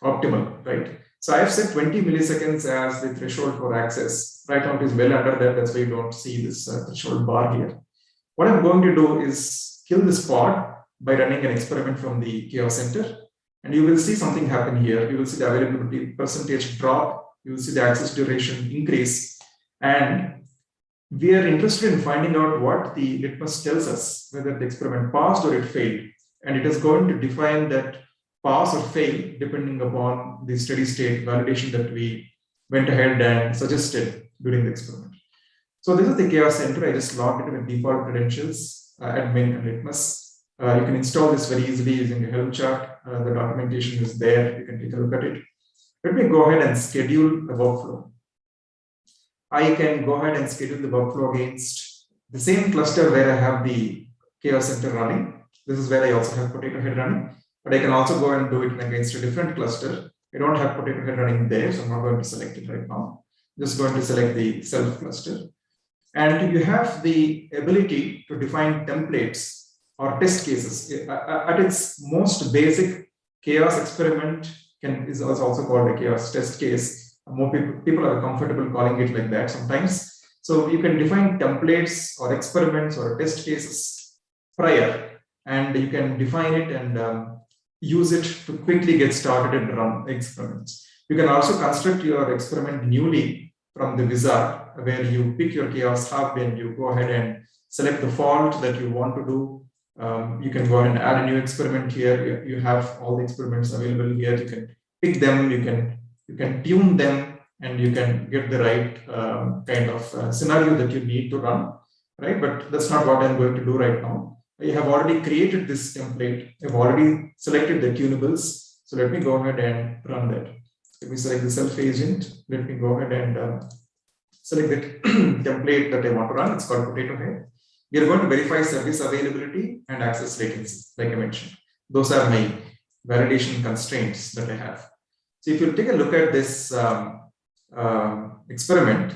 optimal, right? So I've set 20 milliseconds as the threshold for access. Right now it is well under that. That's why you don't see this threshold bar here. What I'm going to do is kill this pod by running an experiment from the Chaos Center. And you will see something happen here. You will see the availability percentage drop. You will see the access duration increase. And we are interested in finding out what the litmus tells us, whether the experiment passed or it failed. And it is going to define that pass or fail depending upon the steady state validation that we went ahead and suggested during the experiment. So this is the Chaos Center. I just logged it with default credentials, admin and Litmus. You can install this very easily using the Helm chart. The documentation is there. You can take a look at it. Let me go ahead and schedule a workflow. I can go ahead and schedule the workflow against the same cluster where I have the Chaos Center running. This is where I also have Potato Head running, but I can also go and do it against a different cluster. I don't have Potato Head running there, so I'm not going to select it right now. I'm just going to select the self cluster. And you have the ability to define templates or test cases. At its most basic, chaos experiment is also called a chaos test case. More people are comfortable calling it like that sometimes. So you can define templates or experiments or test cases prior, and you can define it and use it to quickly get started and run experiments. You can also construct your experiment newly from the wizard, where you pick your chaos hub and you go ahead and select the fault that you want to do. You can go ahead and add a new experiment here. You have all the experiments available here. You can pick them, you can tune them, and you can get the right kind of scenario that you need to run, right? But that's not what I'm going to do right now. I have already created this template. I've already selected the tunables. So let me go ahead and run that. Let me select the self agent. Let me go ahead and select the template that I want to run. It's called Potato Head. We are going to verify service availability and access latency, like I mentioned. Those are my validation constraints that I have. So if you take a look at this experiment,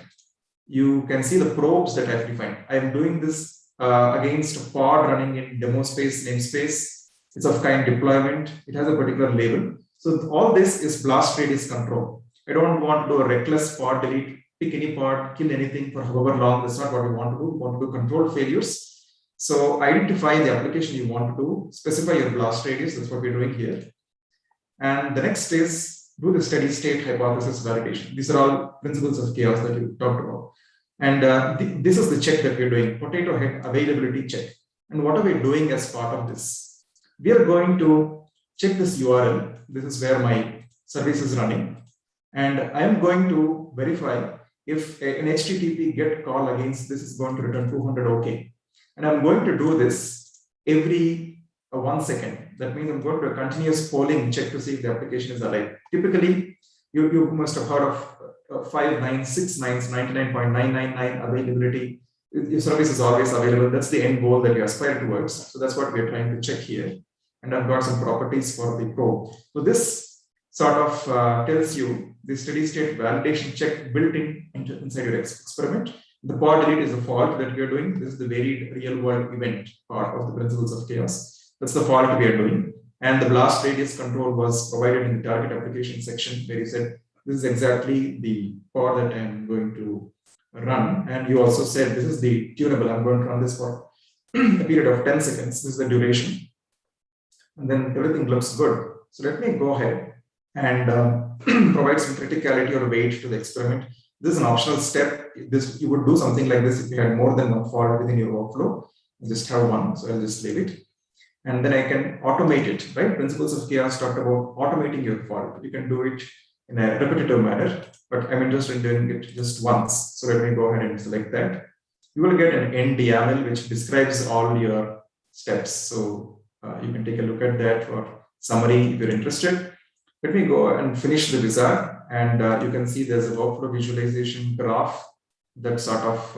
you can see the probes that I've defined. I am doing this against a pod running in demo space namespace. It's of kind deployment. It has a particular label. So all this is blast radius control. I don't want to do a reckless pod delete, pick any pod, kill anything for however long. That's not what we want to do. We want to do controlled failures. So identify the application you want to do, specify your blast radius. That's what we're doing here. And the next is do the steady state hypothesis validation. These are all principles of chaos that you talked about. And this is the check that we're doing, Potato Head availability check. And what are we doing as part of this? We are going to check this URL. This is where my service is running. And I am going to verify if an HTTP GET call against this is going to return 200 OK. And I'm going to do this every 1 second. That means I'm going to do a continuous polling check to see if the application is alive. Typically, you must have heard of 5 nines, 6 nines, 99.999 availability. Your service is always available. That's the end goal that you aspire towards. So that's what we're trying to check here. And I've got some properties for the probe. So this sort of tells you the steady state validation check built inside your experiment. The pod delete is a fault that we are doing. This is the varied real world event part of the principles of chaos. That's the fault we are doing. And the blast radius control was provided in the target application section where you said, this is exactly the pod that I'm going to run. And you also said, this is the tunable. I'm going to run this for a period of 10 seconds. This is the duration. And then everything looks good. So let me go ahead and provide some criticality or weight to the experiment. This is an optional step. You would do something like this if you had more than one fault within your workflow. You just have one, so I'll just leave it. And then I can automate it, right? Principles of chaos talked about automating your fault. You can do it in a repetitive manner, but I'm interested in doing it just once. So let me go ahead and select that. You will get an end YAML which describes all your steps. So you can take a look at that for summary if you're interested. Let me go and finish the wizard, and you can see there's a workflow visualization graph that sort of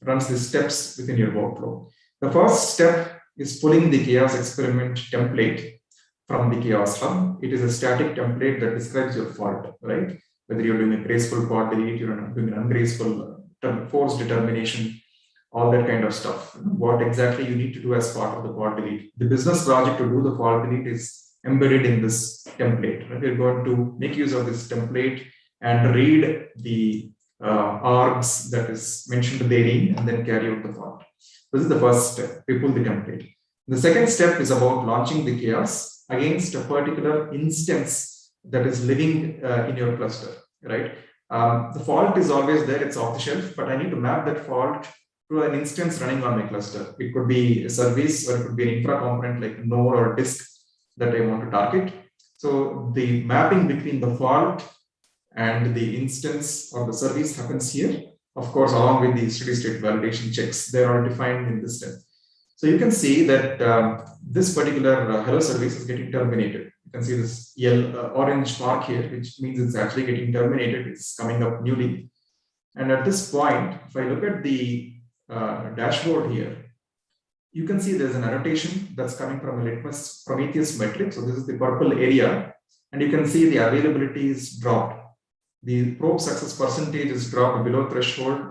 runs the steps within your workflow. The first step is pulling the chaos experiment template from the chaos hub. It is a static template that describes your fault, right? Whether you're doing a graceful pod delete, you're doing an ungraceful force determination, all that kind of stuff. What exactly you need to do as part of the pod delete. The business logic to do the pod delete is embedded in this template. Right? We're going to make use of this template and read the args that is mentioned therein and then carry out the fault. This is the first step. We pull the template. The second step is about launching the chaos against a particular instance that is living in your cluster, right? The fault is always there, it's off the shelf, but I need to map that fault to an instance running on my cluster. It could be a service or it could be an infra component like a node or disk that I want to target. So the mapping between the fault and the instance or the service happens here. Of course, along with the steady state validation checks, they're all defined in this step. So you can see that this particular hello service is getting terminated. You can see this orange mark here, which means it's actually getting terminated. It's coming up newly. And at this point, if I look at the dashboard here, you can see there's an annotation that's coming from a Litmus Prometheus metric. So this is the purple area. And you can see the availability is dropped. The probe success percentage is dropped below threshold.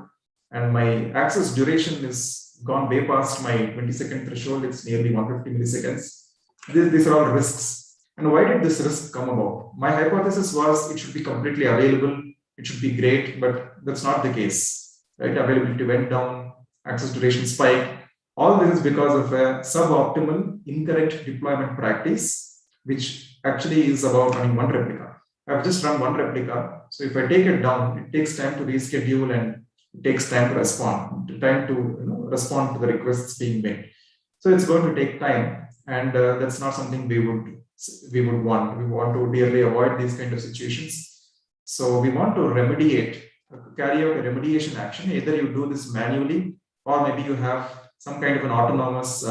And my access duration is gone way past my 20-second threshold. It's nearly 150 milliseconds. These are all risks. And why did this risk come about? My hypothesis was it should be completely available. It should be great, but that's not the case, right? Availability went down, access duration spiked. All this is because of a suboptimal, incorrect deployment practice, which actually is about running one replica. I've just run one replica. So if I take it down, it takes time to reschedule and it takes time to respond, respond to the requests being made. So it's going to take time, and that's not something we would want. We want to dearly avoid these kind of situations. So we want to remediate, carry out a remediation action. Either you do this manually, or maybe you have some kind of an autonomous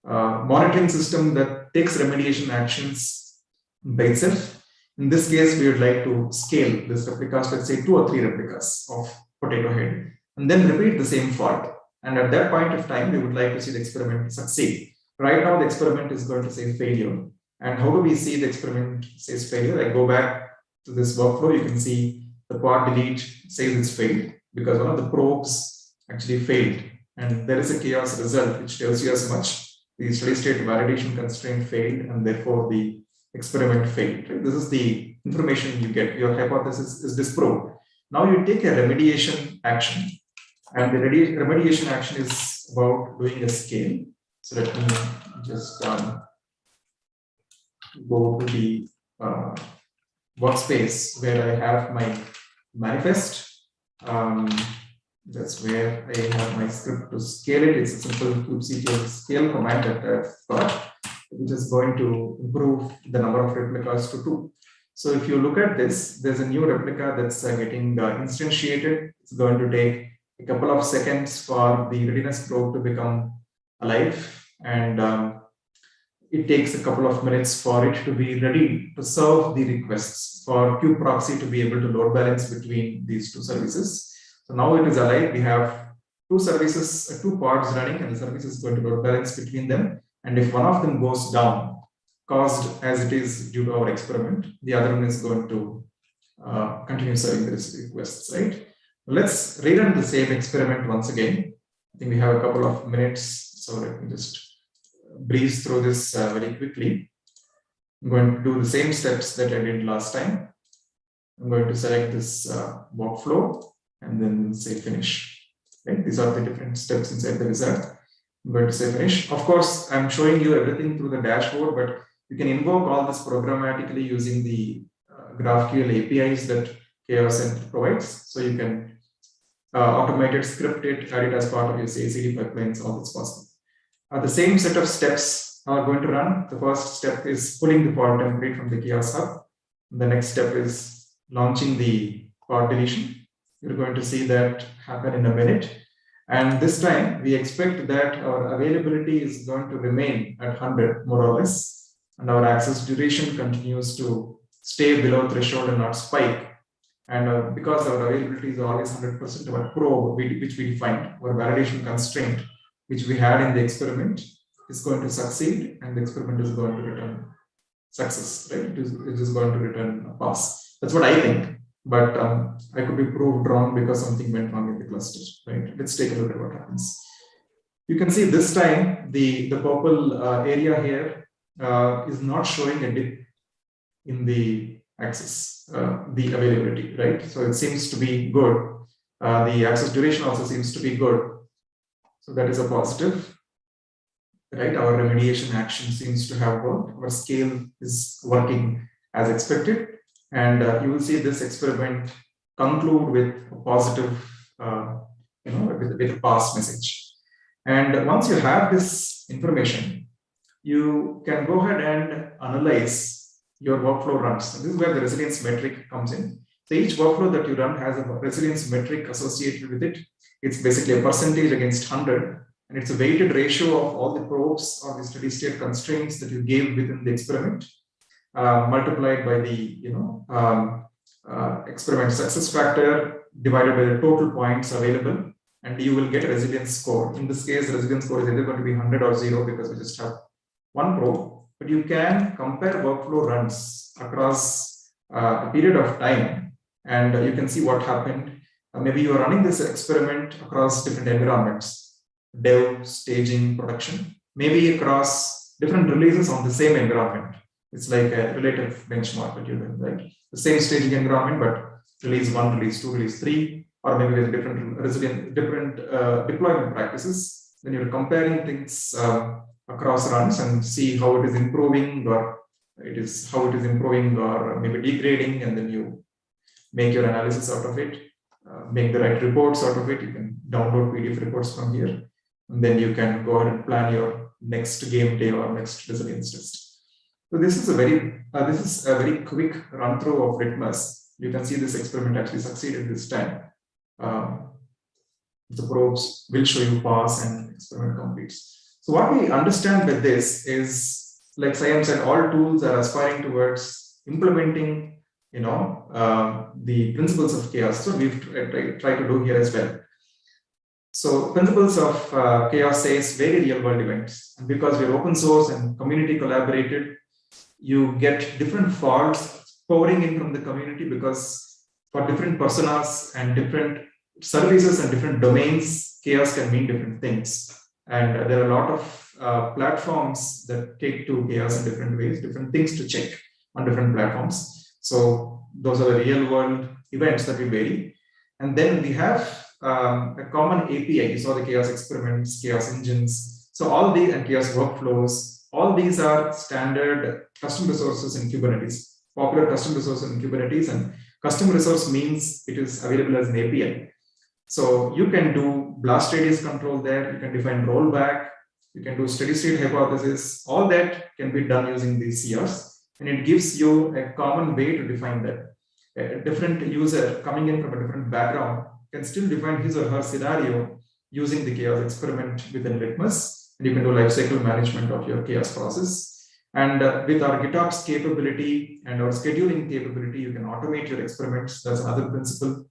monitoring system that takes remediation actions by itself. In this case, we would like to scale this replicas, let's say 2 or 3 replicas of potato head, and then repeat the same fault. And at that point of time, we would like to see the experiment succeed. Right now, the experiment is going to say failure. And how do we see the experiment says failure? I go back to this workflow. You can see the pod delete says it's failed because one of the probes actually failed. And there is a chaos result which tells you as much. The steady state validation constraint failed, and therefore the experiment failed. Right? This is the information you get. Your hypothesis is disproved. Now you take a remediation action, and the remediation action is about doing a scale. So let me just go to the workspace where I have my manifest. That's where I have my script to scale it. It's a simple kubectl scale command that I've got, which is going to improve the number of replicas to 2. So if you look at this, there's a new replica that's getting instantiated. It's going to take a couple of seconds for the readiness probe to become alive. And it takes a couple of minutes for it to be ready to serve the requests for kubeproxy to be able to load balance between these 2 services. So now it is alive. We have 2 services, 2 pods running, and the service is going to load balance between them. And if one of them goes down, caused as it is due to our experiment, the other one is going to continue serving the requests, right? Let's rerun the same experiment once again. I think we have a couple of minutes, so let me just breeze through this very quickly. I'm going to do the same steps that I did last time. I'm going to select this workflow and then say finish. Right? These are the different steps inside the result. I'm going to say finish. Of course, I'm showing you everything through the dashboard, but you can invoke all this programmatically using the GraphQL APIs that Chaos provides. So you can automate it, script it, add it as part of your CI/CD pipelines, all that's possible. The same set of steps are going to run. The first step is pulling the pod template from the Chaos Hub. The next step is launching the pod deletion. You're going to see that happen in a minute. And this time we expect that our availability is going to remain at 100 more or less. And our access duration continues to stay below threshold and not spike. And because our availability is always 100% of our probe, which we defined, our validation constraint, which we had in the experiment, is going to succeed, and the experiment is going to return success, right? It is going to return a pass. That's what I think, but I could be proved wrong because something went wrong in the cluster, right? Let's take a look at what happens. You can see this time the purple area here is not showing a dip in the access, the availability, right? So it seems to be good. The access duration also seems to be good. So that is a positive, right? Our remediation action seems to have worked. Our scale is working as expected. And you will see this experiment conclude with a positive, with a pass message. And once you have this information, you can go ahead and analyze your workflow runs. And this is where the resilience metric comes in. So each workflow that you run has a resilience metric associated with it. It's basically a percentage against 100, and it's a weighted ratio of all the probes or the steady state constraints that you gave within the experiment, multiplied by the experiment success factor divided by the total points available, and you will get a resilience score. In this case, the resilience score is either going to be 100 or 0 because we just have one probe. But you can compare workflow runs across a period of time, and you can see what happened. Maybe you are running this experiment across different environments, dev, staging, production, maybe across different releases on the same environment. It's like a relative benchmark that you're doing, right? The same staging environment, but release 1, release 2, release 3, or maybe with different deployment practices. Then you're comparing things across runs and see how it is improving, or how it is improving, or maybe degrading, and then you make your analysis out of it, make the right reports out of it. You can download PDF reports from here, and then you can go ahead and plan your next game day or next resilience test. So this is a very quick run through of Litmus. You can see this experiment actually succeeded this time. The probes will show you pass and experiment completes. So what we understand with this is, like Saiyam said, all tools are aspiring towards implementing, the principles of chaos. So we've tried to do here as well. So principles of chaos says very real world events, and because we're open source and community collaborated, you get different faults pouring in from the community, because for different personas and different services and different domains, chaos can mean different things. And there are a lot of platforms that take to chaos in different ways, different things to check on different platforms. So those are the real world events that we vary. And then we have a common API. You saw the chaos experiments, chaos engines. So all these, and chaos workflows, all these are standard custom resources in Kubernetes, popular custom resources in Kubernetes. And custom resource means it is available as an API. So you can do blast radius control there, you can define rollback, you can do steady state hypothesis. All that can be done using these CRs, and it gives you a common way to define that. A different user coming in from a different background can still define his or her scenario using the chaos experiment within Litmus, and you can do lifecycle management of your chaos process. And with our GitOps capability and our scheduling capability, you can automate your experiments. That's another principle.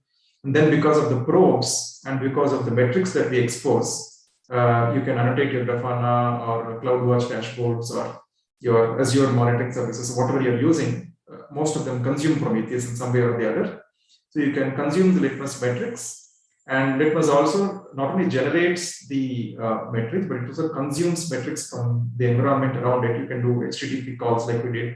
And then because of the probes and because of the metrics that we expose, you can annotate your Grafana or CloudWatch dashboards or your Azure monitoring services, whatever you're using. Most of them consume Prometheus in some way or the other. So you can consume the Litmus metrics, and Litmus also not only generates the metrics, but it also consumes metrics from the environment around it. You can do HTTP calls like we did.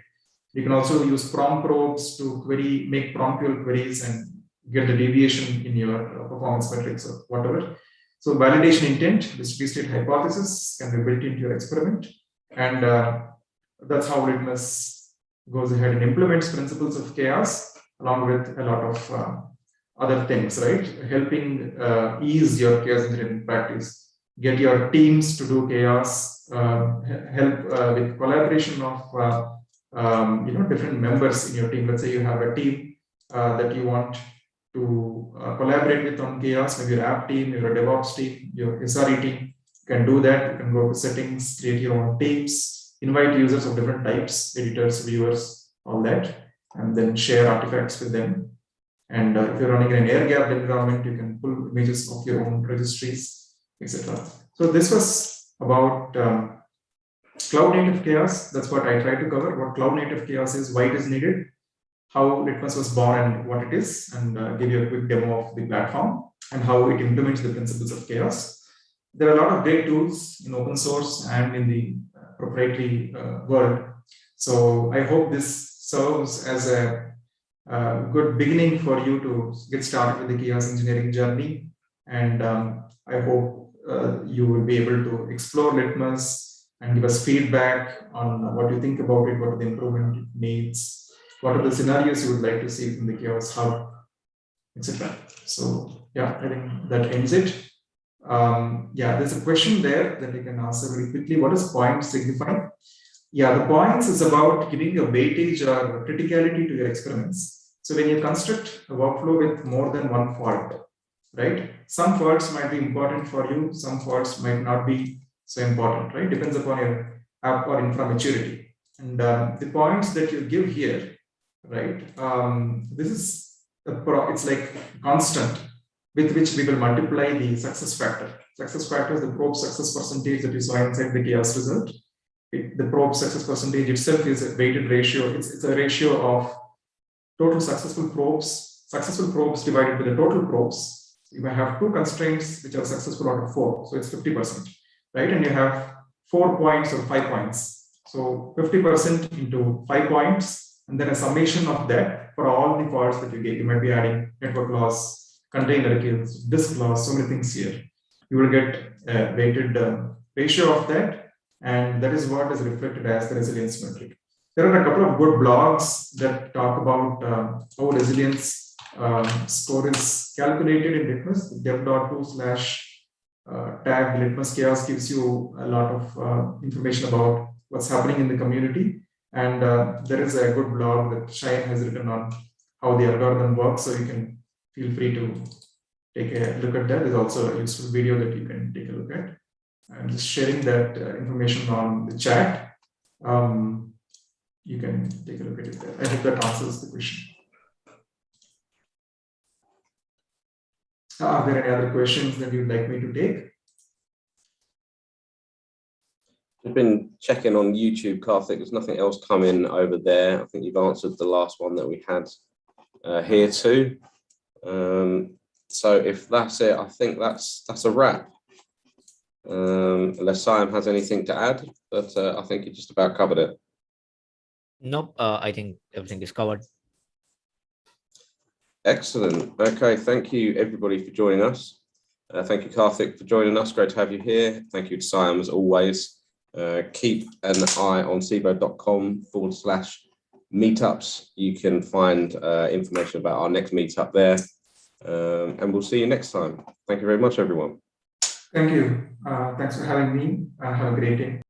You can also use prompt probes to make promptual queries and get the deviation in your performance metrics or whatever. So validation intent, the steady state hypothesis, can be built into your experiment. And that's how Litmus goes ahead and implements principles of chaos along with a lot of other things, right? Helping ease your chaos engineering practice, get your teams to do chaos, help with collaboration of different members in your team. Let's say you have a team that you want to collaborate with on chaos, maybe your app team, your DevOps team, your SRE team. You can do that. You can go to settings, create your own teams, invite users of different types, editors, viewers, all that, and then share artifacts with them. And if you're running in an air-gapped environment, you can pull images of your own registries, etc. So this was about cloud-native chaos. That's what I tried to cover, what cloud-native chaos is, why it is needed, how Litmus was born and what it is, and give you a quick demo of the platform and how it implements the principles of chaos. There are a lot of great tools in open source and in the proprietary world. So I hope this serves as a good beginning for you to get started with the chaos engineering journey. And I hope you will be able to explore Litmus and give us feedback on what you think about it, what are the improvement it needs, what are the scenarios you would like to see from the Chaos Hub. etc. So yeah, I think that ends it. Yeah, there's a question there that you can answer very quickly. What does points signify? Yeah, the points is about giving a weightage or criticality to your experiments. So when you construct a workflow with more than one fault, right? Some faults might be important for you, some faults might not be so important, right? Depends upon your app or infra maturity. And the points that you give here, right? This is it's like constant with which we will multiply the success factor. Success factor is the probe success percentage that you saw inside the chaos result. The probe success percentage itself is a weighted ratio. It's a ratio of total successful probes divided by the total probes. You may have two constraints which are successful out of 4, so it's 50%, right? And you have 4 points or 5 points. So 50% into 5 points, and then a summation of that for all the faults that you get. You might be adding network loss, container kills, disk loss, so many things here. You will get a weighted ratio of that, and that is what is reflected as the resilience metric. There are a couple of good blogs that talk about how resilience score is calculated in Litmus. dev.to/tag Litmus Chaos gives you a lot of information about what's happening in the community. And there is a good blog that Saiyam has written on how the algorithm works. So you can feel free to take a look at that. There's also a useful video that you can take a look at. I'm just sharing that information on the chat. You can take a look at it there. I hope that answers the question. Are there any other questions that you'd like me to take?
I've been checking on YouTube, Karthik. There's nothing else coming over there. I think you've answered the last one that we had here too. So if that's it, I think that's a wrap. Unless Saiyam has anything to add, but I think you just about covered it.
Nope, I think everything is covered.
Excellent. Okay, thank you everybody for joining us. Thank you, Karthik, for joining us. Great to have you here. Thank you to Saiyam as always. Keep an eye on civo.com/meetups. You can find information about our next meetup there. And we'll see you next time. Thank you very much, everyone.
Thank you. Thanks for having me. Have a great day.